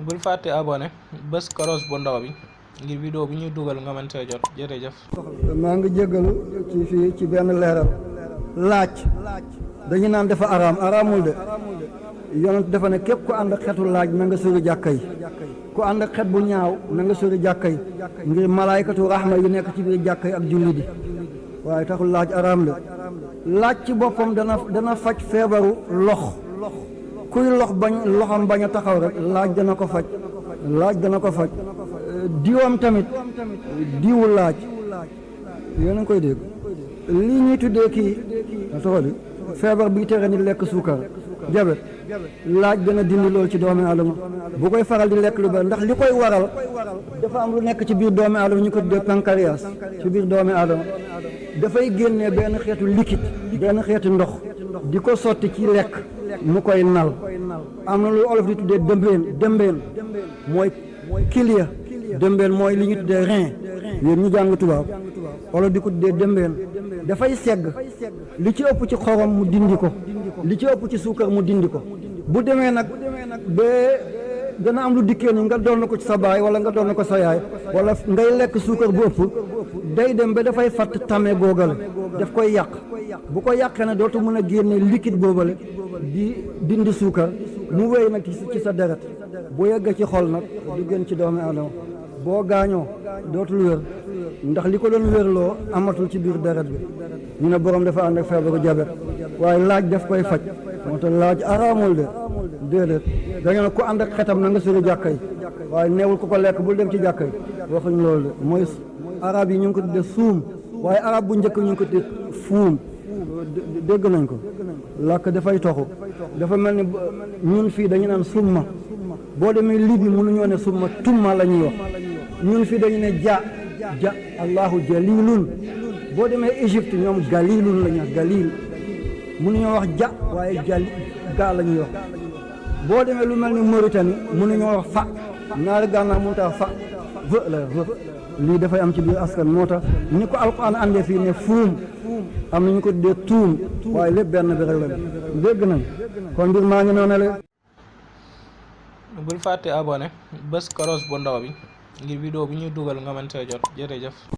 bul fàtte abonné bés koros bu ndaw bi ngir vidéo bu ñuy dugal nga mën see jot jërëjëf. maa ngi jéggalu ci fii ci benn leeral laaj dañu naan dafa araamul de yonent dafa ne képp ku ànd ak xetu laaj na nga sori jàkka yi ku ànd ak xet bu ñaaw na nga sori jàkka yi ngir malaykatu rahma yi nekk ci biir jàkka yi ak julli di waaye taxul laaj araam de laaj ci boppam dana faj feebaru lox kuy loxam bañ a taxaw rek laaj dana ko faj diwam tamit diwu laaj yéen a ngi koy dégg lii ñuy tuddee kii soxali feebar bi tere nit lekk suukar jabet laaj dana dindi loolu ci doomi aadama bu koy faral di lekk lu bari ndax li koy waral dafa am lu nekk ci biir doomi aadama ñu ko tuddee pancréas ci biir doomi aadama dafay génnee benn xeetu liquide benn xeetu ndox di ko sotti ci lekk mu koy nal am na lu olof di tuddee dëmbeen mooy kilia dëmbeen mooy li ñu tuddee rein yéen ñu jàng tubaab olof di ko tuddee dëmbeen dafay segg li ci ëpp ci xorom mu dindi ko li ci ëpp ci suukar mu dindi ko bu demee nag ba dana am lu dikkee ni nga doon na ko ci sa baay wala nga doon na ko sa yaay wala ngay lekk suukar bu ëpp day dem ba dafay fatt tame googale daf koy yàq bu ko yàqee ne dootu mën a génne liquide boobale di dindi suukar mu wéy nag ci sa deret bu yegg ci xol nag du gën ci doomi aadama boo gaañoo dootul wér ndax li ko doon wérloo amatul ci biir deret bi ñu ne borom dafa ànd ak feebaru jabet waaye laaj daf koy faj moo tax laaj araamul de déedéet dañu ne ku ànd ak xetam na nga sori jàkka yi waaye neewul ku ko lekk bul dem ci jàkka yi waxuñ loolu de mooy arab yi ñu ngi ko tudde suum waaye arab bu njëkk ñu ngi ko tudde fuum dégg nañ ko làkk dafay toxu dafa mel ni ñun fii dañu naan summa boo demee Libi mënuñoo ne summa tumma la ñuy wax ñun fii dañu ne ja allahu jalilun boo demee Égypte ñoom galilun la ñuy wax galil mënuñoo wax ja waaye ga la ñuy wax boo demee lu mel ni Mauritanie mënuñoo wax fa naari gànnaaw mënu ta fa lii dafay am ci biir askan moo tax ni ko alquran àndee fii ne fuum am na ñu ko tuddee tuum waaye lépp benn bi rek la dégg nañ kon mbir maa ngi noonu la. bul fàtte abonné bés koros bu ndaw bi ngir vidéo bu ñuy dugal nga mën see jot jërëjëf.